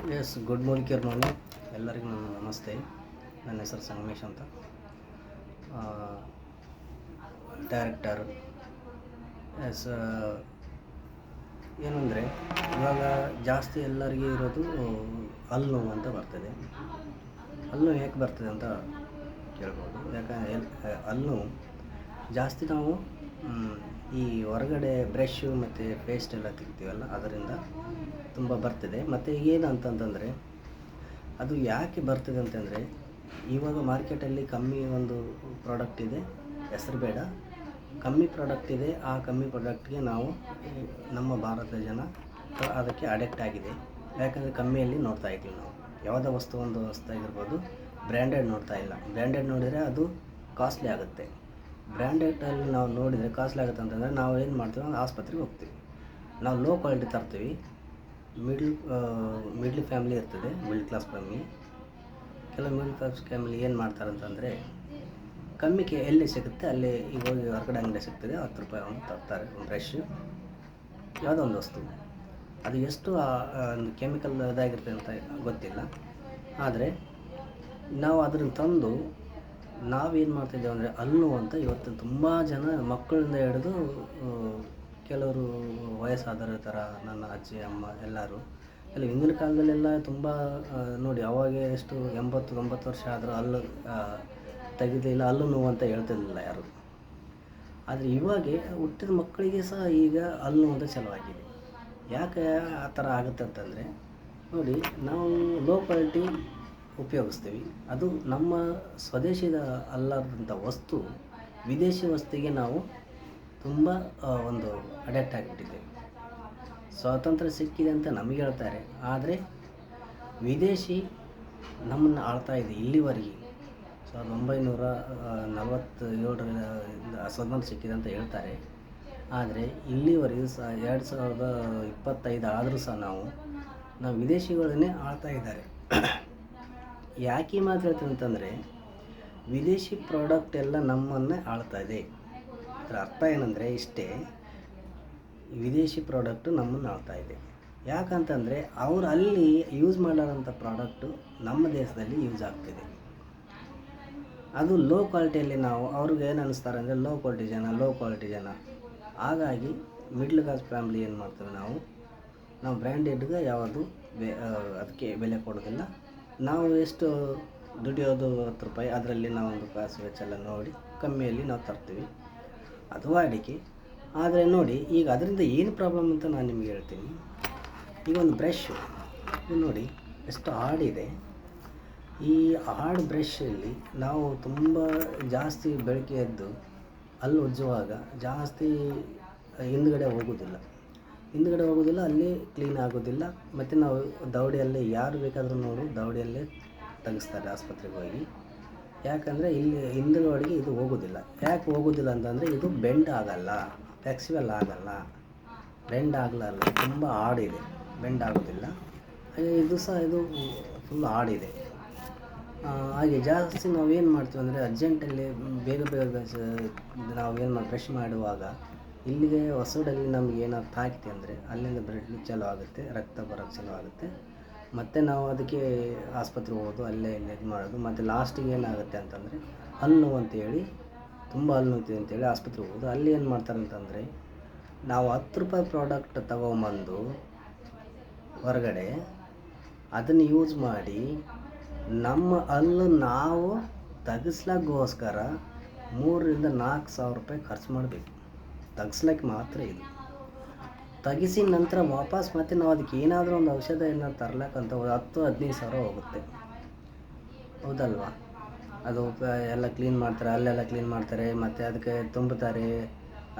Yes good morning ಎಲ್ಲರಿಗೂ ನನ್ನ ನಮಸ್ತೆ. ನನ್ನ ಹೆಸರು ಸಂಗಮೇಶ್ ಅಂತ, ಡೈರೆಕ್ಟರ್. ಎಸ್ ಏನಂದರೆ ಇವಾಗ ಜಾಸ್ತಿ ಎಲ್ಲರಿಗೂ ಇರೋದು ಹಲ್ಲು ನೋವು ಅಂತ ಬರ್ತದೆ. ಹಲ್ಲು ನೋವು ಯಾಕೆ ಬರ್ತದೆ ಅಂತ ಕೇಳ್ಬೋದು. ಯಾಕಂದರೆ ಹಲ್ಲು ಜಾಸ್ತಿ ನಾವು ಈ ಹೊರಗಡೆ ಬ್ರಷ್ ಮತ್ತು ಪೇಸ್ಟ್ ಎಲ್ಲ ತೆಗಿತೀವಲ್ಲ, ಅದರಿಂದ ತುಂಬ ಬರ್ತದೆ. ಮತ್ತು ಏನು ಅಂತಂತಂದರೆ ಅದು ಯಾಕೆ ಬರ್ತದೆ ಅಂತಂದರೆ, ಇವಾಗ ಮಾರ್ಕೆಟಲ್ಲಿ ಕಮ್ಮಿ ಒಂದು ಪ್ರಾಡಕ್ಟ್ ಇದೆ, ಹೆಸರು ಬೇಡ, ಕಮ್ಮಿ ಪ್ರಾಡಕ್ಟ್ ಇದೆ. ಆ ಕಮ್ಮಿ ಪ್ರಾಡಕ್ಟ್ಗೆ ನಾವು ನಮ್ಮ ಭಾರತದ ಜನ ಅದಕ್ಕೆ ಅಡಿಕ್ಟ್ ಆಗಿದೆ. ಯಾಕಂದರೆ ಕಮ್ಮಿಯಲ್ಲಿ ನೋಡ್ತಾ ಇದ್ದೀವಿ ನಾವು. ಯಾವುದೇ ಒಂದು ವಸ್ತು ಆಗಿರ್ಬೋದು, ಬ್ರ್ಯಾಂಡೆಡ್ ನೋಡ್ತಾ ಇಲ್ಲ. ಬ್ರ್ಯಾಂಡೆಡ್ ನೋಡಿದರೆ ಅದು ಕಾಸ್ಟ್ಲಿ ಆಗುತ್ತೆ. ಬ್ರ್ಯಾಂಡೆಡಲ್ಲಿ ನಾವು ನೋಡಿದರೆ ಕಾಸ್ಟ್ಲಿ ಆಗುತ್ತೆ ಅಂತಂದರೆ ನಾವು ಏನು ಮಾಡ್ತೀವಿ, ಒಂದು ಆಸ್ಪತ್ರೆಗೆ ಹೋಗ್ತೀವಿ. ನಾವು ಲೋ ಕ್ವಾಲಿಟಿ ತರ್ತೀವಿ. ಮಿಡ್ಲ್ ಫ್ಯಾಮಿಲಿ ಇರ್ತದೆ, ಮಿಡ್ಲ್ ಕ್ಲಾಸ್ ಫ್ಯಾಮಿಲಿ. ಕೆಲವು ಮಿಡ್ಲ್ ಕ್ಲಾಸ್ ಫ್ಯಾಮಿಲಿ ಏನು ಮಾಡ್ತಾರೆ ಅಂತಂದರೆ, ಕಮ್ಮಿಗೆ ಎಲ್ಲಿ ಸಿಗುತ್ತೆ ಅಲ್ಲಿ ಈಗ ಹೋಗಿ ಹೊರಗಡೆ ಅಂಗಡಿ ಸಿಗ್ತದೆ, 10 ರೂಪಾಯಿ ಒಂದು ತರ್ತಾರೆ. ಒಂದು ಬ್ರಷ್, ಯಾವುದೋ ಒಂದು ವಸ್ತು, ಅದು ಎಷ್ಟು ಒಂದು ಕೆಮಿಕಲ್ ಇದಾಗಿರ್ತದೆ ಅಂತ ಗೊತ್ತಿಲ್ಲ. ಆದರೆ ನಾವು ಅದನ್ನು ತಂದು ನಾವೇನು ಮಾಡ್ತಿದ್ದೇವೆ ಅಂದರೆ, ಹಲ್ಲು ಅಂತ ಇವತ್ತು ತುಂಬ ಜನ ಮಕ್ಕಳಿಂದ ಹಿಡಿದು ಕೆಲವರು ವಯಸ್ಸಾದರ ಥರ, ನನ್ನ ಅಜ್ಜಿ ಅಮ್ಮ ಎಲ್ಲರೂ ಹಿಂದಿನ ಕಾಲದಲ್ಲೆಲ್ಲ ತುಂಬ ನೋಡಿ, ಅವಾಗ ಎಷ್ಟು 80-90 ವರ್ಷ ಆದರೂ ಹಲ್ಲು ತೆಗೆದಿಲ್ಲ, ಹಲ್ಲು ನೋವು ಅಂತ ಹೇಳ್ತಿರ್ಲಿಲ್ಲ ಯಾರು. ಆದರೆ ಇವಾಗ ಹುಟ್ಟಿದ ಮಕ್ಕಳಿಗೆ ಸಹ ಈಗ ಹಲ್ಲು ನೋವು ಅಂತ ಚಾಲುವಾಗಿದೆ. ಯಾಕೆ ಆ ಥರ ಆಗುತ್ತೆ ಅಂತಂದರೆ, ನೋಡಿ, ನಾವು ಲೋ ಕ್ವಾಲಿಟಿ ಉಪಯೋಗಿಸ್ತೀವಿ. ಅದು ನಮ್ಮ ಸ್ವದೇಶಿದ ಅಲ್ಲದಂಥ ವಸ್ತು ವಿದೇಶಿ ವಸ್ತುವಿಗೆ ನಾವು ತುಂಬ ಒಂದು ಅಡ್ಯಾಕ್ಟ್ ಆಗಿಬಿಟ್ಟಿದ್ದೇವೆ. ಸ್ವಾತಂತ್ರ್ಯ ಸಿಕ್ಕಿದೆ ಅಂತ ನಮಗೆ ಹೇಳ್ತಾರೆ, ಆದರೆ ವಿದೇಶಿ ನಮ್ಮನ್ನು ಆಳ್ತಾ ಇದೆ ಇಲ್ಲಿವರೆಗೆ. 1947ರಿಂದ ಸ್ವಾತಂತ್ರ್ಯ ಸಿಕ್ಕಿದೆ ಅಂತ ಹೇಳ್ತಾರೆ, ಆದರೆ ಇಲ್ಲಿವರೆಗೂ ಸಹ 2025 ಆದರೂ ಸಹ ನಾವು ವಿದೇಶಿಗಳನ್ನೇ ಆಳ್ತಾ ಇದ್ದಾರೆ. ಯಾಕೆ ಈ ಮಾತು ಹೇಳ್ತೀನಿ ಅಂತಂದರೆ, ವಿದೇಶಿ ಪ್ರಾಡಕ್ಟ್ ಎಲ್ಲ ನಮ್ಮನ್ನೇ ಆಳ್ತಾ ಇದೆ. ಅದರ ಅರ್ಥ ಏನಂದರೆ ಇಷ್ಟೇ, ವಿದೇಶಿ ಪ್ರಾಡಕ್ಟು ನಮ್ಮನ್ನು ಆಳ್ತಾ ಇದೆ. ಯಾಕಂತಂದರೆ ಅವರು ಅಲ್ಲಿ ಯೂಸ್ ಮಾಡೋಂಥ ಪ್ರಾಡಕ್ಟು ನಮ್ಮ ದೇಶದಲ್ಲಿ ಯೂಸ್ ಆಗ್ತಿದೆ. ಅದು ಲೋ ಕ್ವಾಲಿಟಿಯಲ್ಲಿ ನಾವು ಅವ್ರಿಗೆ ಏನು ಅನ್ನಿಸ್ತಾರೆ ಅಂದರೆ, ಲೋ ಕ್ವಾಲಿಟಿ ಜನ. ಹಾಗಾಗಿ ಮಿಡ್ಲ್ ಕ್ಲಾಸ್ ಫ್ಯಾಮ್ಲಿ ಏನು ಮಾಡ್ತೇವೆ, ನಾವು ಬ್ರ್ಯಾಂಡೆಡ್ಗೆ ಯಾವುದು ಅದಕ್ಕೆ ಬೆಲೆ ಕೊಡೋದಿಲ್ಲ. ನಾವು ಎಷ್ಟು ದುಡಿಯೋದು 10 ರೂಪಾಯಿ, ಅದರಲ್ಲಿ ನಾವೊಂದು ಕಾಸು ವೆಚ್ಚೆಲ್ಲ ನೋಡಿ ಕಮ್ಮಿಯಲ್ಲಿ ನಾವು ತರ್ತೀವಿ. ಅದು ವಾಡಿಕೆ. ಆದರೆ ನೋಡಿ, ಈಗ ಅದರಿಂದ ಏನು ಪ್ರಾಬ್ಲಮ್ ಅಂತ ನಾನು ನಿಮಗೆ ಹೇಳ್ತೀನಿ. ಈಗ ಒಂದು ಬ್ರಷ್ ನೋಡಿ ಎಷ್ಟು ಹಾರ್ಡಿದೆ. ಈ ಹಾರ್ಡ್ ಬ್ರಷಲ್ಲಿ ನಾವು ತುಂಬ ಜಾಸ್ತಿ ಬೆಳಗ್ಗೆ ಎದ್ದು ಅಲ್ಲಿ ಉಜ್ಜುವಾಗ ಜಾಸ್ತಿ ಹಿಂದ್ಗಡೆ ಹೋಗೋದಿಲ್ಲ, ಅಲ್ಲಿ ಕ್ಲೀನ್ ಆಗೋದಿಲ್ಲ. ಮತ್ತು ನಾವು ದವಡೆಯಲ್ಲೇ, ಯಾರು ಬೇಕಾದರೂ ನೋಡು, ದವಡೆಯಲ್ಲೇ ತೆಗೆಸ್ತಾರೆ ಆಸ್ಪತ್ರೆಗೆ ಹೋಗಿ. ಯಾಕಂದರೆ ಇಲ್ಲಿ ಹಿಂದುಗಡೆಗೆ ಇದು ಹೋಗೋದಿಲ್ಲ. ಯಾಕೆ ಹೋಗೋದಿಲ್ಲ ಅಂತಂದರೆ, ಇದು ಬೆಂಡ್ ಆಗಲ್ಲ, ಫ್ಲೆಕ್ಸಿಬಲ್ ಆಗಲ್ಲ, ಬೆಂಡ್ ಆಗಲ್ಲ, ತುಂಬ ಹಾರ್ಡಿದೆ, ಬೆಂಡ್ ಆಗೋದಿಲ್ಲ. ಹಾಗೆ ಇದು ಸಹ ಫುಲ್ ಹಾರ್ಡಿದೆ. ಹಾಗೆ ಜಾಸ್ತಿ ನಾವೇನು ಮಾಡ್ತೀವಿ ಅಂದರೆ, ಅರ್ಜೆಂಟಲ್ಲಿ ಬೇಗ ನಾವೇನು ಬ್ರಷ್ ಮಾಡುವಾಗ ಇಲ್ಲಿಗೆ ಹೊಸಡಲ್ಲಿ ನಮ್ಗೆ ಏನಾದ್ರು ತಾಕಿದೆ ಅಂದರೆ ಅಲ್ಲಿಂದ ಬ್ಲಡ್ ಚಾಲು ಆಗುತ್ತೆ, ರಕ್ತ ಬರೋಕ್ಕೆ ಚಾಲು ಆಗುತ್ತೆ. ಮತ್ತು ನಾವು ಅದಕ್ಕೆ ಆಸ್ಪತ್ರೆಗೆ ಹೋಗೋದು, ಅಲ್ಲೇ ಇದು ಮಾಡೋದು. ಮತ್ತು ಲಾಸ್ಟಿಗೆ ಏನಾಗುತ್ತೆ ಅಂತಂದರೆ, ಹಲ್ಲು ನೋವು ಅಂತೇಳಿ, ತುಂಬ ಹಲ್ಲು ನೋಯ್ತಿದೆ ಅಂತೇಳಿ ಆಸ್ಪತ್ರೆಗೆ ಹೋಗೋದು. ಅಲ್ಲಿ ಏನು ಮಾಡ್ತಾರೆ ಅಂತಂದರೆ, ನಾವು 10 ರೂಪಾಯಿ ಪ್ರಾಡಕ್ಟ್ ತೊಗೊಂಬಂದು ಹೊರಗಡೆ ಅದನ್ನು ಯೂಸ್ ಮಾಡಿ ನಮ್ಮ ಹಲ್ಲು ನಾವು ತೆಗೆಸ್ಲಿಕ್ಕೋಸ್ಕರ 3,000-4,000 ರೂಪಾಯಿ ಖರ್ಚು ಮಾಡಬೇಕು. ತೆಗಿಸ್ಲಿಕ್ಕೆ ಮಾತ್ರ. ಇದು ತೆಗಿಸಿ ನಂತರ ವಾಪಸ್ ಮತ್ತೆ ನಾವು ಅದಕ್ಕೆ ಏನಾದರೂ ಒಂದು ಔಷಧ ಏನಾದ್ರು ತರ್ಲಕ್ಕಂತ 10-15 ಸಾವಿರ ಹೋಗುತ್ತೆ, ಹೌದಲ್ವಾ? ಅದು ಎಲ್ಲ ಕ್ಲೀನ್ ಮಾಡ್ತಾರೆ, ಅಲ್ಲೆಲ್ಲ ಕ್ಲೀನ್ ಮಾಡ್ತಾರೆ, ಮತ್ತು ಅದಕ್ಕೆ ತುಂಬುತ್ತಾರೆ.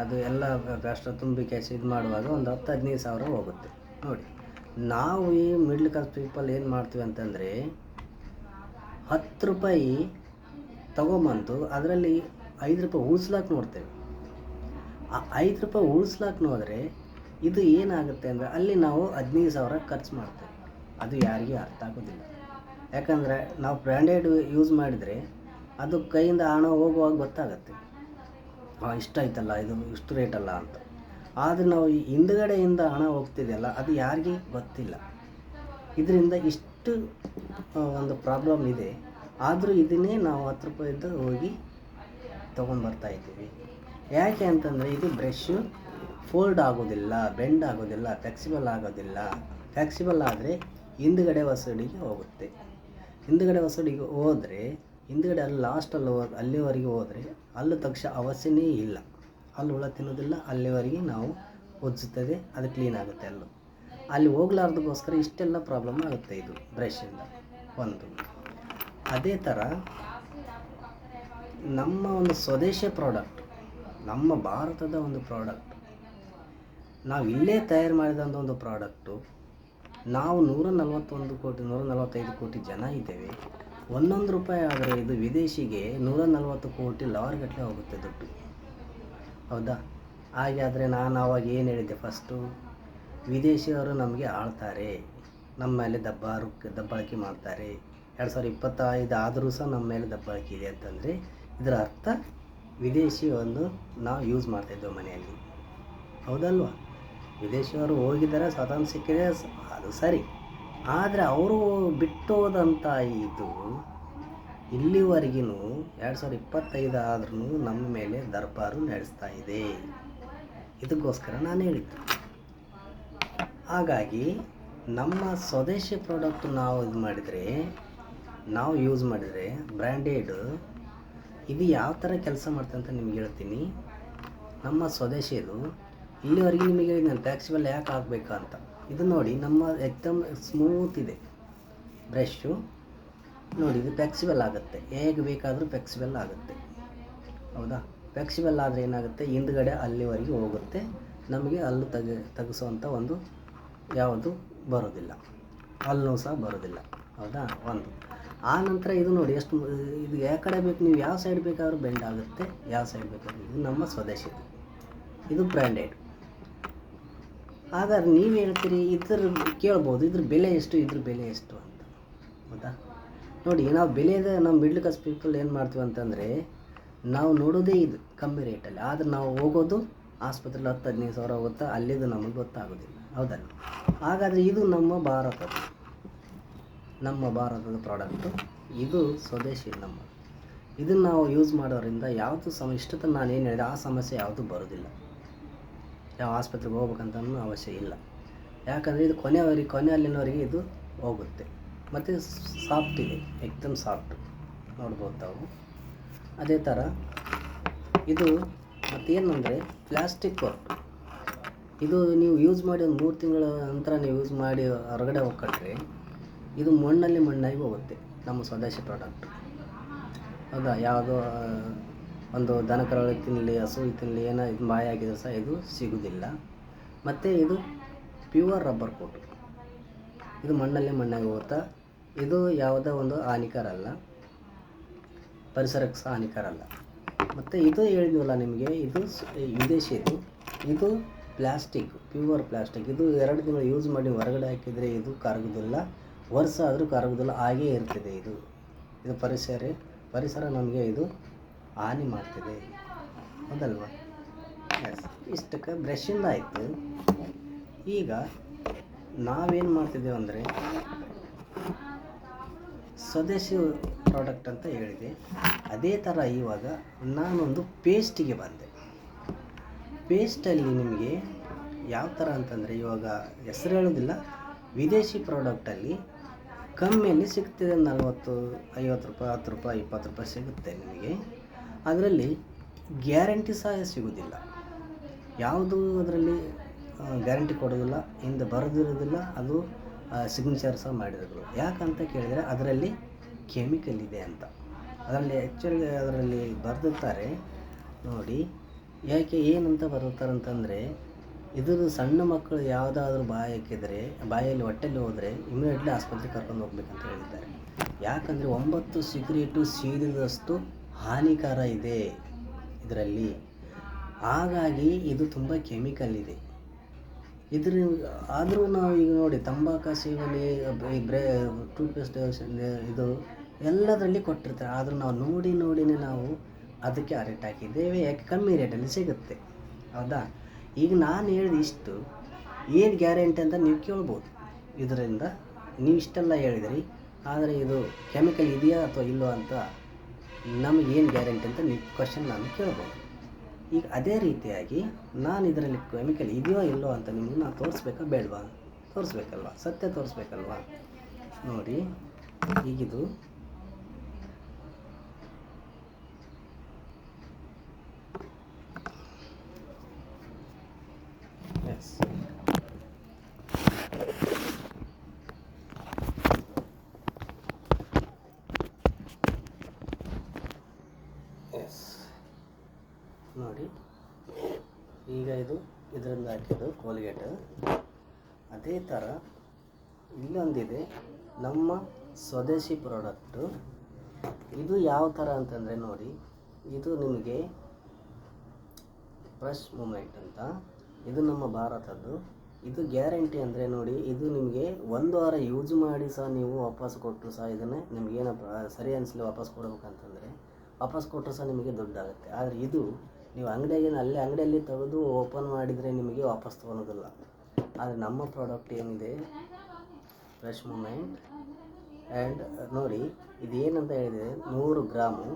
ಅದು ಎಲ್ಲ ಪ್ಲಾಸ್ಟರ್ ತುಂಬಿ ಕ್ಯಾಶ್ ಇದು ಮಾಡುವಾಗ ಒಂದು 10-15 ಸಾವಿರ ಹೋಗುತ್ತೆ. ನೋಡಿ, ನಾವು ಈ ಮಿಡ್ಲ್ ಕ್ಲಾಸ್ ಪೀಪಲ್ ಏನು ಮಾಡ್ತೀವಿ ಅಂತಂದರೆ, 10 ರೂಪಾಯಿ ತೊಗೊಂಬಂದು ಅದರಲ್ಲಿ 5 ರೂಪಾಯಿ ಉಳಿಸ್ಲಾಕೆ ನೋಡ್ತೇವೆ. ಆ 5 ರೂಪಾಯಿ ಉಳಿಸ್ಲಾಕೆ ನೋಡಿದ್ರೆ ಇದು ಏನಾಗುತ್ತೆ ಅಂದರೆ, ಅಲ್ಲಿ ನಾವು 15 ಸಾವಿರ ಖರ್ಚು ಮಾಡ್ತೇವೆ. ಅದು ಯಾರಿಗೂ ಅರ್ಥ ಆಗೋದಿಲ್ಲ. ಯಾಕಂದರೆ ನಾವು ಬ್ರ್ಯಾಂಡೆಡ್ ಯೂಸ್ ಮಾಡಿದರೆ ಅದು ಕೈಯಿಂದ ಹಣ ಹೋಗುವಾಗ ಗೊತ್ತಾಗುತ್ತೆ, ಇಷ್ಟಾಯ್ತಲ್ಲ, ಇದು ಇಷ್ಟು ರೇಟಲ್ಲ ಅಂತ. ಆದರೆ ನಾವು ಈ ಹಿಂದುಗಡೆಯಿಂದ ಹಣ ಹೋಗ್ತಿದೆಯಲ್ಲ, ಅದು ಯಾರಿಗೂ ಗೊತ್ತಿಲ್ಲ. ಇದರಿಂದ ಇಷ್ಟು ಒಂದು ಪ್ರಾಬ್ಲಮ್ ಇದೆ. ಆದರೂ ಇದನ್ನೇ ನಾವು 10 ರೂಪಾಯಿದ್ದು ಹೋಗಿ ತೊಗೊಂಡ್ಬರ್ತಾಯಿದ್ದೀವಿ. ಯಾಕೆ ಅಂತಂದರೆ ಇದು ಬ್ರಷು ಫೋಲ್ಡ್ ಆಗೋದಿಲ್ಲ, ಬೆಂಡ್ ಆಗೋದಿಲ್ಲ, ಫ್ಲೆಕ್ಸಿಬಲ್ ಆಗೋದಿಲ್ಲ. ಫ್ಲೆಕ್ಸಿಬಲ್ ಆದರೆ ಹಿಂದುಗಡೆ ವಸಡಿಗೆ ಹೋಗುತ್ತೆ. ಹಿಂದುಗಡೆ ವಸಡಿಗೆ ಹೋದರೆ ಹಿಂದುಗಡೆ ಅಲ್ಲಿ ಲಾಸ್ಟಲ್ಲಿ ಅಲ್ಲಿವರೆಗೆ ಹೋದರೆ ಹಲ್ಲು ತಕ್ಷಣ ಅವಶ್ಯನೇ ಇಲ್ಲ. ಹಲ್ಲು ಹುಳ ತಿನ್ನೋದಿಲ್ಲ, ಅಲ್ಲಿವರೆಗೆ ನಾವು ಉಜ್ಜುತ್ತದೆ, ಅದು ಕ್ಲೀನ್ ಆಗುತ್ತೆ ಹಲ್ಲು. ಅಲ್ಲಿ ಹೋಗ್ಲಾರ್ದಕ್ಕೋಸ್ಕರ ಇಷ್ಟೆಲ್ಲ ಪ್ರಾಬ್ಲಮ್ ಆಗುತ್ತೆ ಇದು ಬ್ರಷಿಂದ ಒಂದು. ಅದೇ ಥರ ನಮ್ಮ ಒಂದು ಸ್ವದೇಶಿ ಪ್ರಾಡಕ್ಟ್, ನಮ್ಮ ಭಾರತದ ಒಂದು ಪ್ರಾಡಕ್ಟ್, ನಾವು ಇಲ್ಲೇ ತಯಾರು ಮಾಡಿದಂಥ ಒಂದು ಪ್ರಾಡಕ್ಟು. ನಾವು 141 ಕೋಟಿ 145 ಕೋಟಿ ಜನ ಇದ್ದೇವೆ. ಒಂದೊಂದು ರೂಪಾಯಿ ಆದರೆ ಇದು ವಿದೇಶಿಗೆ 140 ಕೋಟಿ ಲವರ್ಗಟ್ಟಲೆ ಹೋಗುತ್ತೆ ದುಡ್ಡು. ಹೌದಾ? ಹಾಗಾದರೆ ನಾನು ಆವಾಗ ಏನು ಹೇಳಿದ್ದೆ ಫಸ್ಟು, ವಿದೇಶಿಯವರು ನಮಗೆ ಆಳ್ತಾರೆ, ನಮ್ಮ ಮೇಲೆ ದಬ್ಬಾಳಿಕೆ ಮಾಡ್ತಾರೆ. 2025 ಆದರೂ ಸಹ ನಮ್ಮ ಮೇಲೆ ದಬ್ಬಾಳಿಕೆ ಇದೆ ಅಂತಂದರೆ ಇದರ ಅರ್ಥ ವಿದೇಶಿ ಒಂದು ನಾವು ಯೂಸ್ ಮಾಡ್ತಾಯಿದ್ದೇವೆ ಮನೆಯಲ್ಲಿ. ಹೌದಲ್ವಾ? ವಿದೇಶಿಯವರು ಹೋಗಿದ್ದಾರೆ, ಸ್ವಾತಂತ್ರ್ಯ ಸಿಕ್ಕಿದೆ, ಅದು ಸರಿ. ಆದರೆ ಅವರು ಬಿಟ್ಟು ಹೋದಂಥ ಇದು ಇಲ್ಲಿವರೆಗೂ 2025 ಆದ್ರೂ ನಮ್ಮ ಮೇಲೆ ದರ್ಬಾರು ನಡೆಸ್ತಾ ಇದೆ. ಇದಕ್ಕೋಸ್ಕರ ನಾನು ಹೇಳಿದ್ದು. ಹಾಗಾಗಿ ನಮ್ಮ ಸ್ವದೇಶಿ ಪ್ರಾಡಕ್ಟ್ ನಾವು ನಾವು ಯೂಸ್ ಮಾಡಿದರೆ ಬ್ರ್ಯಾಂಡೆಡ್ ಇದು ಯಾವ ಥರ ಕೆಲಸ ಮಾಡ್ತಂತ ಅಂತ ನಿಮ್ಗೆ ಹೇಳ್ತೀನಿ. ನಮ್ಮ ಸ್ವದೇಶಿದು ಇಲ್ಲಿವರೆಗೆ ನಿಮಗೆ ನಾನು ಫ್ಲೆಕ್ಸಿಬಲ್ ಯಾಕೆ ಆಗಬೇಕು ಅಂತ. ಇದು ನೋಡಿ, ನಮ್ಮ ಎಕ್ದಮ್ ಸ್ಮೂತ್ ಇದೆ ಬ್ರಷು. ನೋಡಿ, ಇದು ಫ್ಲೆಕ್ಸಿಬಲ್ ಆಗುತ್ತೆ, ಹೇಗೆ ಬೇಕಾದರೂ ಫ್ಲೆಕ್ಸಿಬಲ್ ಆಗುತ್ತೆ. ಹೌದಾ? ಫ್ಲೆಕ್ಸಿಬಲ್ ಆದರೆ ಏನಾಗುತ್ತೆ, ಹಿಂದ್ಗಡೆ ಅಲ್ಲಿವರೆಗೆ ಹೋಗುತ್ತೆ, ನಮಗೆ ಹಲ್ಲು ತೆಗೆಸುವಂಥ ಒಂದು ಯಾವುದು ಬರೋದಿಲ್ಲ, ಹಲ್ಲು ಸಹ ಬರೋದಿಲ್ಲ. ಹೌದಾ? ಒಂದು. ಆ ನಂತರ ಇದು ನೋಡಿ ಎಷ್ಟು ಇದು ಯಾವ ಕಡೆ ಬೇಕು, ನೀವು ಯಾವ ಸೈಡ್ ಬೇಕಾದರೂ ಬೆಂಡ್ ಆಗುತ್ತೆ, ಯಾವ ಸೈಡ್ ಬೇಕಾದರೂ. ಇದು ನಮ್ಮ ಸ್ವದೇಶಿ, ಇದು ಬ್ರ್ಯಾಂಡೆಡ್. ಹಾಗಾದ್ರೆ ನೀವು ಹೇಳ್ತೀರಿ, ಕೇಳ್ಬೋದು ಇದ್ರ ಬೆಲೆ ಎಷ್ಟು, ಇದ್ರ ಬೆಲೆ ಎಷ್ಟು ಅಂತ. ಹೌದಾ? ನೋಡಿ, ನಾವು ಬೆಲೆದ ನಮ್ಮ ಮಿಡ್ಲ್ ಕ್ಲಾಸ್ ಪೀಪಲ್ ಏನು ಮಾಡ್ತೀವಿ ಅಂತಂದರೆ, ನಾವು ನೋಡೋದೇ ಇದು ಕಮ್ಮಿ ರೇಟಲ್ಲಿ, ಆದರೆ ನಾವು ಹೋಗೋದು ಆಸ್ಪತ್ರೆಲಿ 10-15 ಸಾವಿರ ಹೋಗುತ್ತಾ, ಅಲ್ಲಿದ್ದು ನಮಗೆ ಗೊತ್ತಾಗೋದಿಲ್ಲ. ಹೌದಲ್ಲ? ಹಾಗಾದರೆ ಇದು ನಮ್ಮ ಭಾರತದ ಪ್ರಾಡಕ್ಟು, ಇದು ಸ್ವದೇಶಿ ನಮ್ಮ. ಇದನ್ನು ನಾವು ಯೂಸ್ ಮಾಡೋದ್ರಿಂದ ಯಾವುದು ಇಷ್ಟೊತ್ತು ನಾನು ಏನು ಹೇಳಿದೆ ಆ ಸಮಸ್ಯೆ ಯಾವುದು ಬರೋದಿಲ್ಲ. ಯಾವ ಆಸ್ಪತ್ರೆಗೆ ಹೋಗ್ಬೇಕಂತ ಅವಶ್ಯ ಇಲ್ಲ. ಯಾಕಂದರೆ ಇದು ಕೊನೆ ಅಲ್ಲಿನವರೆಗೆ ಇದು ಹೋಗುತ್ತೆ. ಮತ್ತು ಸಾಫ್ಟ್ ಇದೆ, ಎಕ್ದಮ್ ಸಾಫ್ಟ್, ನೋಡ್ಬೋದು ತಾವು. ಅದೇ ಥರ ಇದು ಮತ್ತೇನಂದರೆ ಪ್ಲಾಸ್ಟಿಕ್ ವರ್ಕ್. ಇದು ನೀವು ಯೂಸ್ ಮಾಡಿ ಒಂದು 3 ತಿಂಗಳ ನಂತರ ನೀವು ಯೂಸ್ ಮಾಡಿ ಹೊರಗಡೆ ಹೋಗ್ಕೊಂಡ್ರೆ ಇದು ಮಣ್ಣಾಗಿ ಹೋಗುತ್ತೆ, ನಮ್ಮ ಸ್ವದೇಶಿ ಪ್ರಾಡಕ್ಟ್. ಹೌದಾ? ಯಾವುದೋ ಒಂದು ದನಕರುಗಳು ತಿನ್ನಲಿ, ಹಸು ತಿನ್ನಲಿ, ಏನೋ ಇದು ಮಾಯ ಆಗಿದ್ರು ಸಹ ಇದು ಸಿಗೋದಿಲ್ಲ. ಮತ್ತು ಇದು ಪ್ಯೂರ್ ರಬ್ಬರ್ ಕೋಟು, ಇದು ಮಣ್ಣಾಗಿ ಹೋಗುತ್ತಾ. ಇದು ಯಾವುದೋ ಒಂದು ಹಾನಿಕರ ಅಲ್ಲ, ಪರಿಸರಕ್ಕೆ ಸಹ ಹಾನಿಕರ ಅಲ್ಲ. ಮತ್ತು ಇದು ಹೇಳಿದ್ವಲ್ಲ ನಿಮಗೆ, ಇದು ವಿದೇಶಿ. ಇದು ಪ್ಲಾಸ್ಟಿಕ್, ಪ್ಯೂರ್ ಪ್ಲಾಸ್ಟಿಕ್. ಇದು 2 ತಿಂಗಳು ಯೂಸ್ ಮಾಡಿ ಹೊರಗಡೆ ಹಾಕಿದರೆ ಇದು ಕರಗೋದಿಲ್ಲ, ವರ್ಷ ಆದರೂ ಕರಗೋದಿಲ್ಲ, ಹಾಗೇ ಇರ್ತದೆ. ಇದು ಪರಿಸರ ನಮಗೆ ಇದು ಹಾನಿ ಮಾಡ್ತಿದೆ. ಹೌದಲ್ವ? ಎಸ್. ಇಷ್ಟಕ್ಕೆ ಬ್ರಷಿಂದ ಆಯಿತು. ಈಗ ನಾವೇನು ಮಾಡ್ತಿದ್ದೇವೆ ಅಂದರೆ ಸ್ವದೇಶಿ ಪ್ರಾಡಕ್ಟ್ ಅಂತ ಹೇಳಿದೆ. ಅದೇ ಥರ ಇವಾಗ ನಾನೊಂದು ಪೇಸ್ಟಿಗೆ ಬಂದೆ. ಪೇಸ್ಟಲ್ಲಿ ನಿಮಗೆ ಯಾವ ಥರ ಅಂತಂದರೆ, ಇವಾಗ ಹೆಸರು ಹೇಳೋದಿಲ್ಲ, ವಿದೇಶಿ ಪ್ರಾಡಕ್ಟಲ್ಲಿ ಕಮ್ಮಿಯಲ್ಲಿ ಸಿಗ್ತಿದೆ. 40, 50 ರೂಪಾಯಿ, 10 ರೂಪಾಯಿ, 20 ರೂಪಾಯಿ ಸಿಗುತ್ತೆ ನಿಮಗೆ. ಅದರಲ್ಲಿ ಗ್ಯಾರಂಟಿ ಸಹ ಸಿಗೋದಿಲ್ಲ. ಯಾವುದು ಅದರಲ್ಲಿ ಗ್ಯಾರಂಟಿ ಕೊಡೋದಿಲ್ಲ, ಹಿಂದೆ ಬರೆದಿರೋದಿಲ್ಲ, ಅದು ಸಿಗ್ನೇಚರ್ ಸಹ ಮಾಡಿರೋದು. ಯಾಕಂತ ಕೇಳಿದರೆ ಅದರಲ್ಲಿ ಕೆಮಿಕಲ್ ಇದೆ ಅಂತ. ಅದರಲ್ಲಿ ಆ್ಯಕ್ಚುಲಿ ಅದರಲ್ಲಿ ಬರೆದಿರ್ತಾರೆ ನೋಡಿ. ಯಾಕೆ ಏನಂತ ಬರೆದಿರ್ತಾರೆ ಅಂತಂದರೆ, ಇದು ಸಣ್ಣ ಮಕ್ಕಳು ಯಾವುದಾದ್ರೂ ಬಾಯಿ ಹಾಕಿದರೆ, ಬಾಯಲ್ಲಿ ಹೊಟ್ಟೆಲ್ಲಿ ಹೋದರೆ ಇಮಿಡಿಯೇಟ್ಲಿ ಆಸ್ಪತ್ರೆಗೆ ಕರ್ಕೊಂಡು ಹೋಗ್ಬೇಕಂತ ಹೇಳಿದ್ದಾರೆ. ಯಾಕಂದರೆ 9 ಸಿಗರೇಟು ಸೇರಿದಷ್ಟು ಹಾನಿಕರ ಇದೆ ಇದರಲ್ಲಿ. ಹಾಗಾಗಿ ಇದು ತುಂಬ ಕೆಮಿಕಲ್ ಇದೆ. ಆದರೂ ನಾವು ಈಗ ನೋಡಿ, ತಂಬಾಕು ಸೇವನೆ, ಟೂತ್ಪೇಸ್ಟ್ ಇದು ಎಲ್ಲದರಲ್ಲಿ ಕೊಟ್ಟಿರ್ತಾರೆ. ಆದರೂ ನಾವು ನೋಡಿನೇ ನಾವು ಅದಕ್ಕೆ ಅಡಿಕ್ಟ್ ಹಾಕಿದ್ದೇವೆ. ಯಾಕೆ? ಕಮ್ಮಿ ರೇಟಲ್ಲಿ ಸಿಗುತ್ತೆ. ಹೌದಾ? ಈಗ ನಾನು ಹೇಳಿದ ಇಷ್ಟು ಏನು ಗ್ಯಾರಂಟಿ ಅಂತ ನೀವು ಕೇಳ್ಬೋದು. ಇದರಿಂದ ನೀವು ಇಷ್ಟೆಲ್ಲ ಹೇಳಿದ್ರಿ, ಆದರೆ ಇದು ಕೆಮಿಕಲ್ ಇದೆಯಾ ಅಥವಾ ಇಲ್ಲೋ ಅಂತ ನಮಗೇನು ಗ್ಯಾರಂಟಿ ಅಂತ ನೀವು ಕ್ವಶನ್ ನಾನು ಕೇಳ್ಬೋದು. ಈಗ ಅದೇ ರೀತಿಯಾಗಿ ನಾನು ಇದರಲ್ಲಿ ಕೆಮಿಕಲ್ ಇದೆಯೋ ಇಲ್ಲೋ ಅಂತ ನಿಮಗೆ ನಾನು ತೋರಿಸ್ಬೇಕಾ ಬೇಡವಾ? ತೋರಿಸ್ಬೇಕಲ್ವ, ಸತ್ಯ ತೋರಿಸ್ಬೇಕಲ್ವ. ನೋಡಿ ಈಗಿದು ಎಸ್ ಎಸ್ ನೋಡಿ, ಈಗ ಇದು ಇದರಿಂದ ಹಾಕಿದ್ದು ಕೋಲ್ಗೇಟ್. ಅದೇ ಥರ ಇಲ್ಲೊಂದಿದೆ ನಮ್ಮ ಸ್ವದೇಶಿ ಪ್ರಾಡಕ್ಟು. ಇದು ಯಾವ ಥರ ಅಂತಂದರೆ ನೋಡಿ, ಇದು ನಿಮಗೆ ಫ್ರೆಶ್ ಮೂಮೆಂಟ್ ಅಂತ, ಇದು ನಮ್ಮ ಭಾರತದ್ದು. ಇದು ಗ್ಯಾರಂಟಿ ಅಂದರೆ ನೋಡಿ, ಇದು ನಿಮಗೆ 1 ವಾರ ಯೂಸ್ ಮಾಡಿ ಸಹ ನೀವು ವಾಪಸ್ ಕೊಟ್ಟರು ಸಹ ಇದನ್ನೇ ನಿಮಗೇನಪ್ಪ ಸರಿ ಅನಿಸಲಿ ವಾಪಸ್ ಕೊಡ್ಬೇಕಂತಂದರೆ ವಾಪಸ್ ಕೊಟ್ಟರು ಸಹ ನಿಮಗೆ ದುಡ್ಡಾಗುತ್ತೆ. ಆದರೆ ಇದು ನೀವು ಅಂಗಡಿಯಲ್ಲಿ ತೆಗೆದು ಓಪನ್ ಮಾಡಿದರೆ ನಿಮಗೆ ವಾಪಸ್ ತೊಗೊಳೋದಿಲ್ಲ. ಆದರೆ ನಮ್ಮ ಪ್ರಾಡಕ್ಟ್ ಏನಿದೆ ಫ್ರೆಶ್ ಮೂಮೆಂಟ್ ಆ್ಯಂಡ್ ನೋಡಿ, ಇದು ಏನಂತ ಹೇಳಿದರೆ 100 ಗ್ರಾಮು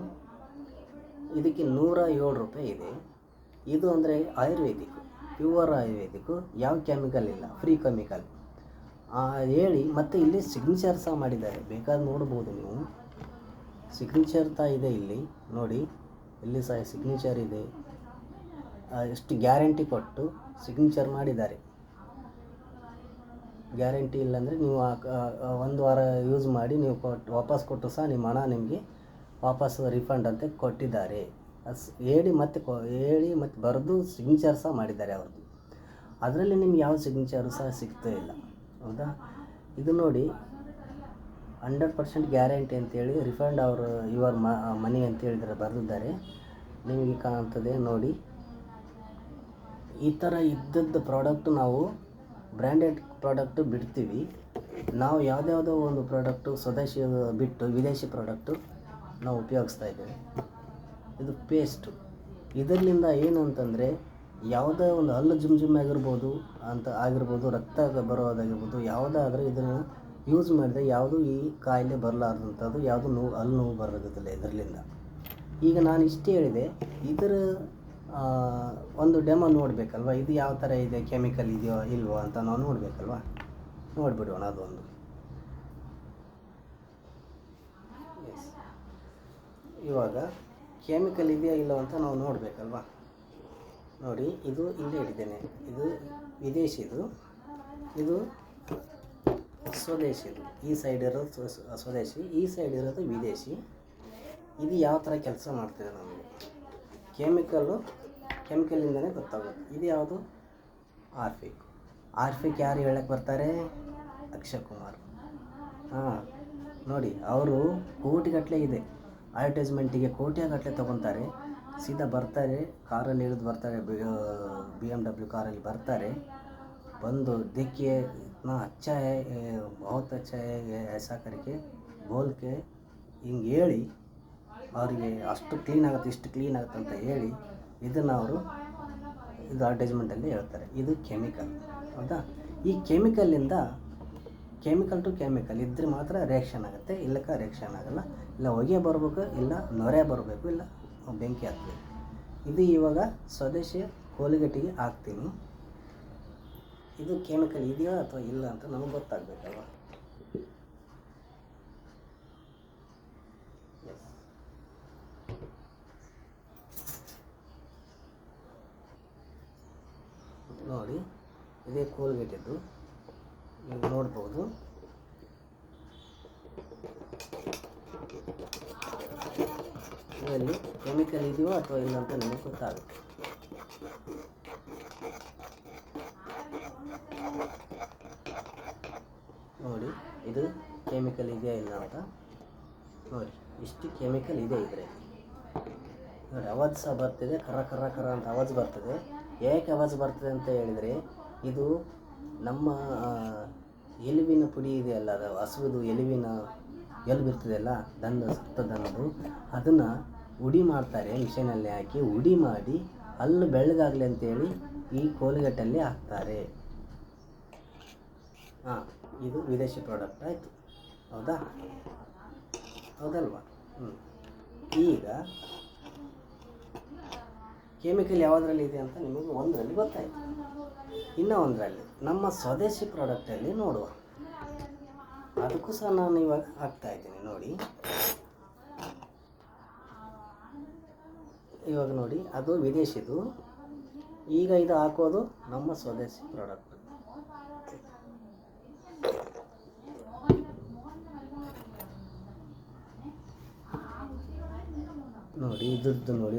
ಇದಕ್ಕೆ 107 ರೂಪಾಯಿ ಇದೆ. ಇದು ಅಂದರೆ ಆಯುರ್ವೇದಿಕ್, ಪ್ಯೂವರ್ ಆಯುರ್ವೇದಿಕ್, ಯಾವ ಕೆಮಿಕಲ್ ಇಲ್ಲ, ಫ್ರೀ ಕೆಮಿಕಲ್ ಹೇಳಿ. ಮತ್ತು ಇಲ್ಲಿ ಸಿಗ್ನೇಚರ್ ಸಹ ಮಾಡಿದ್ದಾರೆ, ಬೇಕಾದ್ರೆ ನೋಡ್ಬೋದು ನೀವು. ಸಿಗ್ನೇಚರ್ ತಾ ಇದೆ ಇಲ್ಲಿ ನೋಡಿ, ಇಲ್ಲಿ ಸಹ ಸಿಗ್ನೇಚರ್ ಇದೆ. ಎಷ್ಟು ಗ್ಯಾರಂಟಿ ಕೊಟ್ಟು ಸಿಗ್ನೇಚರ್ ಮಾಡಿದ್ದಾರೆ. ಗ್ಯಾರಂಟಿ ಇಲ್ಲಾಂದರೆ ನೀವು 1 ವಾರ ಯೂಸ್ ಮಾಡಿ ನೀವು ವಾಪಸ್ ಕೊಟ್ಟು ಸಹ ನಿಮ್ಮ ಹಣ ನಿಮಗೆ ವಾಪಸ್ ರಿಫಂಡ್ ಅಂತ ಕೊಟ್ಟಿದ್ದಾರೆ. ಹೇಳಿ ಮತ್ತು ಬರೆದು ಸಿಗ್ನೇಚರ್ ಸಹ ಮಾಡಿದ್ದಾರೆ ಅವ್ರದ್ದು. ಅದರಲ್ಲಿ ನಿಮ್ಗೆ ಯಾವ ಸಿಗ್ನೇಚರು ಸಹ ಸಿಗ್ತಾ ಇಲ್ಲ, ಹೌದಾ? ಇದು ನೋಡಿ 100% ಗ್ಯಾರಂಟಿ ಅಂತೇಳಿ ರಿಫಂಡ್ ಅವರು ಯುವರ್ ಮನಿ ಅಂತ ಹೇಳಿದರೆ ಬರೆದಿದ್ದಾರೆ. ನಿಮಗೆ ಕಾಣ್ತದೆ ನೋಡಿ, ಈ ಥರ ಇದ್ದದ್ದು ಪ್ರಾಡಕ್ಟು ನಾವು ಬ್ರ್ಯಾಂಡೆಡ್ ಪ್ರಾಡಕ್ಟು ಬಿಡ್ತೀವಿ. ನಾವು ಯಾವುದ್ಯಾವುದೋ ಒಂದು ಪ್ರಾಡಕ್ಟು ಸ್ವದೇಶಿ ಬಿಟ್ಟು ವಿದೇಶಿ ಪ್ರಾಡಕ್ಟು ನಾವು ಉಪಯೋಗಿಸ್ತಾ ಇದ್ದೇವೆ. ಇದು ಪೇಸ್ಟು. ಇದರಿಂದ ಏನು ಅಂತಂದರೆ ಯಾವುದೇ ಒಂದು ಹಲ್ಲು ಜುಮ್ ಆಗಿರ್ಬೋದು ರಕ್ತ ಬರೋದಾಗಿರ್ಬೋದು, ಯಾವುದಾದ್ರೂ ಇದನ್ನು ಯೂಸ್ ಮಾಡಿದರೆ ಯಾವುದೂ ಈ ಕಾಯಿಲೆ ಬರಲಾರ್ದಂಥದ್ದು, ಯಾವುದೂ ಹಲ್ಲು ನೋವು ಬರೋದಿಲ್ಲ ಇದರಿಂದ. ಈಗ ನಾನು ಇಷ್ಟು ಹೇಳಿದೆ, ಇದರ ಒಂದು ಡೆಮೋ ನೋಡಬೇಕಲ್ವ, ಇದು ಯಾವ ಥರ ಇದೆ, ಕೆಮಿಕಲ್ ಇದೆಯೋ ಇಲ್ವೋ ಅಂತ ನಾವು ನೋಡಬೇಕಲ್ವ. ನೋಡಿಬಿಡೋಣ ಅದೊಂದು. ಎಸ್, ಇವಾಗ ಕೆಮಿಕಲ್ ಇದೆಯಾ ಇಲ್ಲೋ ಅಂತ ನಾವು ನೋಡಬೇಕಲ್ವ. ನೋಡಿ, ಇದು ಇಲ್ಲೇ ಇಟ್ಟಿದ್ದೇನೆ. ಇದು ವಿದೇಶಿದು, ಇದು ಸ್ವದೇಶಿದು. ಈ ಸೈಡ್ ಇರೋದು ಸ್ವದೇಶಿ, ಈ ಸೈಡ್ ಇರೋದು ವಿದೇಶಿ. ಇದು ಯಾವ ಥರ ಕೆಲಸ ಮಾಡ್ತಿದೆ ನಮಗೆ ಕೆಮಿಕಲಿಂದನೇ ಗೊತ್ತಾಗುತ್ತೆ. ಇದು ಯಾವುದು? ಆರ್ಫಿಕ್ ಯಾರು ಹೇಳಕ್ಕೆ ಬರ್ತಾರೆ? ಅಕ್ಷಯ್ ಕುಮಾರ್. ನೋಡಿ, ಅವರು ಕೋಟಿಗಟ್ಟಲೆ ಇದೆ ಅಡ್ವರ್ಟೈಸ್ಮೆಂಟಿಗೆ, ಕೋಟಿಗಟ್ಟಲೆ ತೊಗೊತಾರೆ. ಸೀದಾ ಬರ್ತಾರೆ, ಕಾರಲ್ಲಿ ಇಳಿದು ಬರ್ತಾರೆ, BMW ಕಾರಲ್ಲಿ ಬರ್ತಾರೆ. ಬಂದು देखिए इतना अच्छा है, बहुत अच्छा है, ऐसा करके बोल के ಹಿಂಗೆ ಹೇಳಿ ಅವರಿಗೆ ಅಷ್ಟು ಕ್ಲೀನ್ ಆಗುತ್ತೆ, ಇಷ್ಟು ಕ್ಲೀನ್ ಆಗುತ್ತೆ ಅಂತ ಹೇಳಿ ಇದನ್ನು ಅವರು ಇದು ಅಡ್ವರ್ಟೈಸ್ಮೆಂಟಲ್ಲಿ ಹೇಳ್ತಾರೆ. ಇದು ಕೆಮಿಕಲ್, ಹೌದಾ? ಈ ಕೆಮಿಕಲ್ಲಿಂದ ಕೆಮಿಕಲ್ ಟು ಕೆಮಿಕಲ್ ಇದ್ದರೆ ಮಾತ್ರ ರಿಯಾಕ್ಷನ್ ಆಗುತ್ತೆ, ಇಲ್ಲಕ್ಕೆ ರಿಯಾಕ್ಷನ್ ಆಗೋಲ್ಲ. ಇಲ್ಲ ಹೊಗೆ ಬರಬೇಕು, ಇಲ್ಲ ನೊರೆ ಬರಬೇಕು, ಇಲ್ಲ ಬೆಂಕಿ ಹಾಕಬೇಕು. ಇದು ಇವಾಗ ಸ್ವದೇಶಿ ಕೋಲ್ಗೇಟಿಗೆ ಹಾಕ್ತೀನಿ. ಇದು ಕೆಮಿಕಲ್ ಇದೆಯಾ ಅಥವಾ ಇಲ್ಲ ಅಂತ ನಮಗೆ ಗೊತ್ತಾಗಬೇಕಲ್ವ. ನೋಡಿ, ಇದೇ ಕೋಲ್ಗೇಟಿದ್ದು ನೀವು ನೋಡ್ಬೋದು. ಇದರಲ್ಲಿ ಕೆಮಿಕಲ್ ಇದೆಯೋ ಅಥವಾ ಇಲ್ಲ ಅಂತ ನಿಮಗೆ ಗೊತ್ತಾಗುತ್ತೆ. ನೋಡಿ, ಇದು ಕೆಮಿಕಲ್ ಇದೆಯಾ ಇಲ್ಲ ಅಂತ ನೋಡಿ. ಇಷ್ಟು ಕೆಮಿಕಲ್ ಇದೆ ಇದರಲ್ಲಿ ನೋಡಿ. ಆವಾಜ್ ಸಹ ಬರ್ತಿದೆ, ಕರ ಅಂತ ಆವಾಜ್ ಬರ್ತದೆ. ಏಕೆ ಆವಾಜ್ ಬರ್ತದೆ ಅಂತ ಹೇಳಿದರೆ, ಇದು ನಮ್ಮ ಎಲುಬಿನ ಪುಡಿ ಇದೆಯಲ್ಲ, ಅದು ಹಸುವಿದು ಎಲುಬಿನ ಎಲುಬು ಇರ್ತದೆಯಲ್ಲ, ಸತ್ತ ದನದ್ದು, ಅದನ್ನು ಉಡಿ ಮಾಡ್ತಾರೆ. ಮಿಷನಲ್ಲಿ ಹಾಕಿ ಉಡಿ ಮಾಡಿ ಹಲ್ಲು ಬೆಳ್ಳಗಾಗಲಿ ಅಂತೇಳಿ ಈ ಕೋಲ್ಗೇಟಲ್ಲಿ ಹಾಕ್ತಾರೆ. ಹಾಂ, ಇದು ವಿದೇಶಿ ಪ್ರಾಡಕ್ಟ್ ಆಯಿತು. ಹೌದಾ? ಹೌದಲ್ವಾ? ಈಗ ಕೆಮಿಕಲ್ ಯಾವುದರಲ್ಲಿ ಇದೆ ಅಂತ ನಿಮಗೆ ಒಂದರಲ್ಲಿ ಗೊತ್ತಾಯಿತು. ಇನ್ನೂ ಒಂದರಲ್ಲಿ ನಮ್ಮ ಸ್ವದೇಶಿ ಪ್ರಾಡಕ್ಟಲ್ಲಿ ನೋಡುವ. ಅದಕ್ಕೂ ಸಹ ನಾನು ಇವಾಗ ಹಾಕ್ತಾಯಿದ್ದೀನಿ ನೋಡಿ. ಇವಾಗ ನೋಡಿ, ಅದು ವಿದೇಶಿದು. ಈಗ ಇದು ಹಾಕೋದು ನಮ್ಮ ಸ್ವದೇಶಿ ಪ್ರಾಡಕ್ಟ್. ನೋಡಿ ಇದ್ರದ್ದು ನೋಡಿ,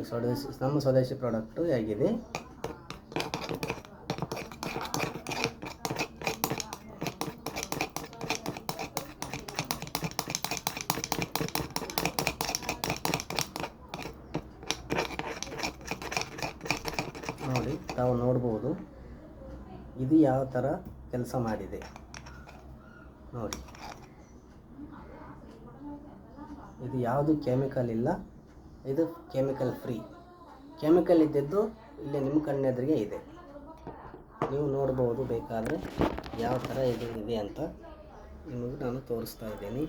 ನಮ್ಮ ಸ್ವದೇಶಿ ಪ್ರಾಡಕ್ಟು ಹೇಗಿದೆ. ನೋಡಿ, ತಾವು ನೋಡ್ಬೋದು ಇದು ಯಾವ ಥರ ಕೆಲಸ ಮಾಡಿದೆ ನೋಡಿ. ಇದು ಯಾವುದು ಕೆಮಿಕಲ್ ಇಲ್ಲ, ಇದು ಕೆಮಿಕಲ್ ಫ್ರೀ. ಕೆಮಿಕಲ್ ಇದ್ದಿದ್ದು ಇಲ್ಲಿ ನಿಮ್ಮ ಕಣ್ಣೆದುರಿಗೆ ಇದೆ, ನೀವು ನೋಡ್ಬೋದು. ಬೇಕಾದರೆ ಯಾವ ಥರ ಇದು ಇದೆ ಅಂತ ನಿಮಗೆ ನಾನು ತೋರಿಸ್ತಾ ಇದ್ದೀನಿ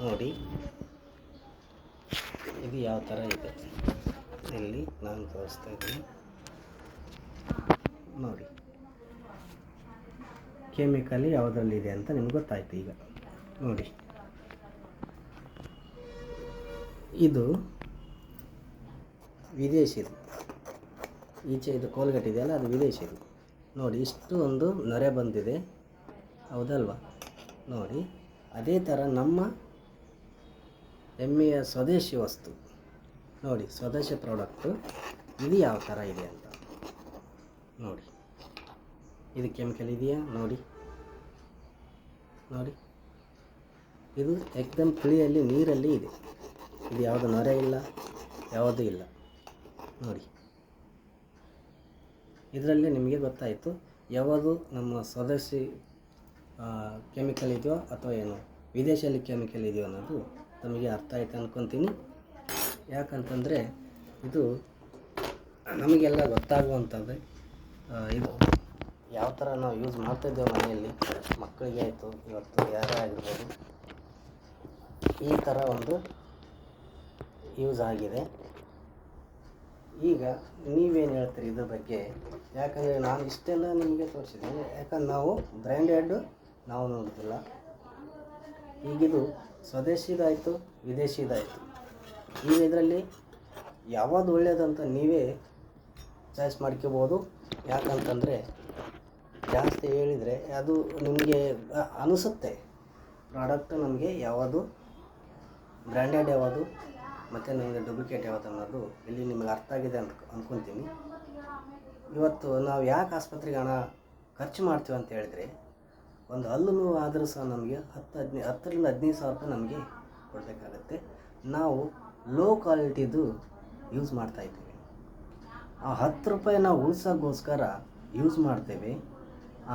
ನೋಡಿ. ಇದು ಯಾವ ಥರ ಇದೆ ಇಲ್ಲಿ ನಾನು ತೋರಿಸ್ತಾ ಇದ್ದೀನಿ ನೋಡಿ. ಕೆಮಿಕಲ್ ಯಾವುದರಲ್ಲಿದೆ ಅಂತ ನಿಮ್ಗೆ ಗೊತ್ತಾಯ್ತು ಈಗ ನೋಡಿ. ಇದು ವಿದೇಶಿದು. ಈಚೆ ಇದು ಕೋಲ್ಗೇಟ್ ಇದೆಯಲ್ಲ, ಅದು ವಿದೇಶಿದು ನೋಡಿ. ಇಷ್ಟು ಒಂದು ನೊರೆ ಬಂದಿದೆ, ಹೌದಲ್ವಾ? ನೋಡಿ, ಅದೇ ಥರ ನಮ್ಮ ಹೆಮ್ಮೆಯ ಸ್ವದೇಶಿ ವಸ್ತು ನೋಡಿ, ಸ್ವದೇಶಿ ಪ್ರಾಡಕ್ಟು ಇದು ಯಾವ ಥರ ಇದೆ ಅಂತ ನೋಡಿ. ಇದು ಕೆಮಿಕಲ್ ಇದೆಯಾ ನೋಡಿ. ನೋಡಿ, ಇದು ಏಕ್ದಮ್ ತಿಳಿಯಲ್ಲಿ ನೀರಲ್ಲಿ ಇದೆ. ಇದು ಯಾವುದು ನೊರೆ ಇಲ್ಲ, ಯಾವುದೂ ಇಲ್ಲ ನೋಡಿ. ಇದರಲ್ಲಿ ನಿಮಗೆ ಗೊತ್ತಾಯಿತು ಯಾವುದು ನಮ್ಮ ಸ್ವದೇಶಿ ಕೆಮಿಕಲ್ ಇದೆಯೋ ಅಥವಾ ಏನು ವಿದೇಶದಲ್ಲಿ ಕೆಮಿಕಲ್ ಇದೆಯೋ ಅನ್ನೋದು ನಮಗೆ ಅರ್ಥ ಆಯ್ತು ಅಂದ್ಕೊತೀನಿ. ಯಾಕಂತಂದರೆ ಇದು ನಮಗೆಲ್ಲ ಗೊತ್ತಾಗುವಂಥದ್ದು. ಇದು ಯಾವ ಥರ ನಾವು ಯೂಸ್ ಮಾಡ್ತಾಯಿದ್ದೇವೆ ಮನೆಯಲ್ಲಿ, ಮಕ್ಕಳಿಗೆ ಆಯಿತು, ಇವತ್ತು ಯಾರೇ ಆಗಿರ್ಬೋದು, ಈ ಥರ ಒಂದು ಯೂಸ್ ಆಗಿದೆ. ಈಗ ನೀವೇನು ಹೇಳ್ತೀರಿ ಇದ್ರ ಬಗ್ಗೆ? ಯಾಕಂದರೆ ನಾನು ಇಷ್ಟೆಲ್ಲ ನಿಮಗೆ ತೋರಿಸಿದ್ದೀನಿ, ಯಾಕಂದ್ರೆ ನಾವು ಬ್ರ್ಯಾಂಡೆಡ್ ನಾವು ನೋಡೋದಿಲ್ಲ. ಈಗಿದು ಸ್ವದೇಶಿದಾಯಿತು, ವಿದೇಶಿದಾಯಿತು. ಈಗ ಇದರಲ್ಲಿ ಯಾವುದು ಒಳ್ಳೆಯದಂತ ನೀವೇ ಚಾಯ್ಸ್ ಮಾಡ್ಕೋಬೋದು. ಯಾಕಂತಂದರೆ ಜಾಸ್ತಿ ಹೇಳಿದರೆ ಅದು ನಿಮಗೆ ಅನಿಸುತ್ತೆ ಪ್ರಾಡಕ್ಟ್ ನಮಗೆ ಯಾವುದು ಬ್ರ್ಯಾಂಡೆಡ್ ಯಾವುದು ಮತ್ತು ನಮಗೆ ಡೂಪ್ಲಿಕೇಟ್ ಯಾವುದು ಅನ್ನೋದು ಇಲ್ಲಿ ನಿಮಗೆ ಅರ್ಥ ಆಗಿದೆ ಅಂತ ಅಂದ್ಕೊತೀನಿ. ಇವತ್ತು ನಾವು ಯಾಕೆ ಆಸ್ಪತ್ರೆಗೆ ಹಣ ಖರ್ಚು ಮಾಡ್ತೀವಿ ಅಂತ ಹೇಳಿದ್ರೆ, ಒಂದು ಹಲ್ಲು ನೋವು ಆದರೂ ಸಹ ನಮಗೆ 10ರಿಂದ 15 ಸಾವಿರ ರೂಪಾಯಿ ನಮಗೆ ಕೊಡಬೇಕಾಗತ್ತೆ. ನಾವು ಲೋ ಕ್ವಾಲಿಟಿದು ಯೂಸ್ ಮಾಡ್ತಾಯಿದ್ದೀವಿ. ಆ 10 ರೂಪಾಯಿ ನಾವು ಉಳಿಸೋಕ್ಕೋಸ್ಕರ ಯೂಸ್ ಮಾಡ್ತೇವೆ.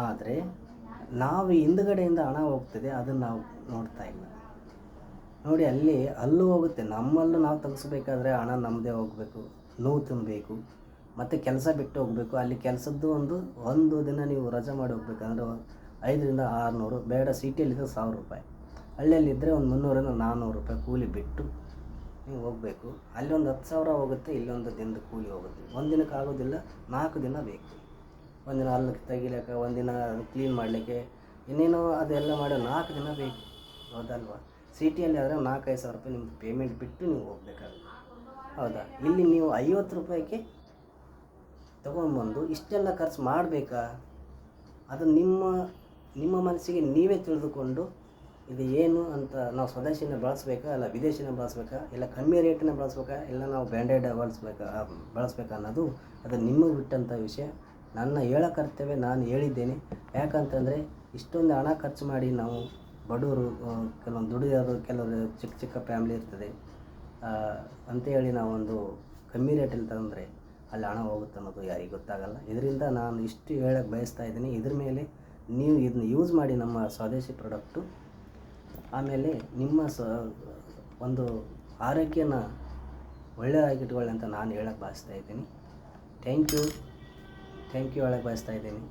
ಆದರೆ ನಾವು ಹಿಂದುಗಡೆಯಿಂದ ಹಣ ಹೋಗ್ತದೆ, ಅದನ್ನು ನಾವು ನೋಡ್ತಾ ಇಲ್ಲ ನೋಡಿ. ಅಲ್ಲಿ ಅಲ್ಲೂ ಹೋಗುತ್ತೆ, ನಮ್ಮಲ್ಲೂ ನಾವು ತೆಗೆಸ್ಬೇಕಾದ್ರೆ ಹಣ ನಮ್ಮದೇ ಹೋಗಬೇಕು, ನೋವು ತುಂಬಬೇಕು, ಮತ್ತು ಕೆಲಸ ಬಿಟ್ಟು ಹೋಗಬೇಕು. ಅಲ್ಲಿ ಕೆಲಸದ್ದು ಒಂದು ದಿನ ನೀವು ರಜೆ ಮಾಡಿ ಹೋಗ್ಬೇಕಂದ್ರೆ 500ರಿಂದ 600, ಬೇಡ ಸಿಟಿಯಲ್ಲಿದ್ದರೆ 1000 ರೂಪಾಯಿ, ಹಳ್ಳಿಯಲ್ಲಿದ್ದರೆ ಒಂದು 300ರಿಂದ 400 ರೂಪಾಯಿ ಕೂಲಿ ಬಿಟ್ಟು ನೀವು ಹೋಗಬೇಕು. ಅಲ್ಲಿ ಒಂದು 10,000 ಹೋಗುತ್ತೆ, ಇಲ್ಲೊಂದು ದಿನದ ಕೂಲಿ ಹೋಗುತ್ತೆ. ಒಂದು ದಿನಕ್ಕೆ ಆಗೋದಿಲ್ಲ, 4 ದಿನ ಬೇಕು. ಒಂದಿನ ಹಲ್ಲು ತೆಗಿಲಿಕ್ಕೆ, ಒಂದಿನ ಕ್ಲೀನ್ ಮಾಡಲಿಕ್ಕೆ, ಇನ್ನೇನೋ ಅದೆಲ್ಲ ಮಾಡೋ 4 ದಿನ ಬೇಕು, ಹೌದಲ್ವಾ? ಸಿಟಿಯಲ್ಲಿ ಆದರೆ 4-5 ಸಾವಿರ ರೂಪಾಯಿ ನಿಮ್ಗೆ ಪೇಮೆಂಟ್ ಬಿಟ್ಟು ನೀವು ಹೋಗಬೇಕಾಗುತ್ತೆ, ಹೌದಾ? ಇಲ್ಲಿ ನೀವು 50 ರೂಪಾಯಿಗೆ ತೊಗೊಂಡ್ಬಂದು ಇಷ್ಟೆಲ್ಲ ಖರ್ಚು ಮಾಡಬೇಕಾ? ಅದು ನಿಮ್ಮ ಮನಸ್ಸಿಗೆ ನೀವೇ ತಿಳಿದುಕೊಂಡು ಇದು ಏನು ಅಂತ, ನಾವು ಸ್ವದೇಶಿನ ಬಳಸಬೇಕಾ ಇಲ್ಲ ವಿದೇಶಿನ ಬಳಸಬೇಕಾ, ಇಲ್ಲ ಕಮ್ಮಿ ರೇಟಿನ ಬಳಸಬೇಕಾ, ಇಲ್ಲ ನಾವು ಬ್ರ್ಯಾಂಡೆಡ್ ಬಳಸಬೇಕಾ ಅನ್ನೋದು ಅದು ನಿಮಗೆ ಬಿಟ್ಟಂಥ ವಿಷಯ. ನನ್ನ ಹೇಳೋ ಕರ್ತವ್ಯ ನಾನು ಹೇಳಿದ್ದೇನೆ. ಯಾಕಂತಂದರೆ ಇಷ್ಟೊಂದು ಹಣ ಖರ್ಚು ಮಾಡಿ ನಾವು ಬಡವರು, ಕೆಲವೊಂದು ದುಡಿಯೋರು, ಕೆಲವರು ಚಿಕ್ಕ ಫ್ಯಾಮ್ಲಿ ಇರ್ತದೆ ಅಂಥೇಳಿ ನಾವೊಂದು ಕಮ್ಮಿ ರೇಟಲ್ಲಿ ತಂದರೆ ಅಲ್ಲಿ ಹಣ ಹೋಗುತ್ತೆ ಅನ್ನೋದು ಯಾರಿಗೆ ಗೊತ್ತಾಗಲ್ಲ. ಇದರಿಂದ ನಾನು ಇಷ್ಟು ಹೇಳಕ್ಕೆ ಬಯಸ್ತಾ ಇದ್ದೀನಿ. ಇದ್ರ ಮೇಲೆ ನೀವು ಇದನ್ನ ಯೂಸ್ ಮಾಡಿ ನಮ್ಮ ಸ್ವದೇಶಿ ಪ್ರಾಡಕ್ಟು. ಆಮೇಲೆ ನಿಮ್ಮ ಒಂದು ಆರೋಗ್ಯನ ಒಳ್ಳೆಯದಾಗಿಟ್ಕೊಳ್ಳಿ ಅಂತ ನಾನು ಹೇಳಕ್ಕೆ ಬಯಸ್ತಾ ಇದ್ದೀನಿ. ಥ್ಯಾಂಕ್ ಯು ಹೇಳಕ್ಕೆ ಬಯಸ್ತಾ ಇದ್ದೀನಿ.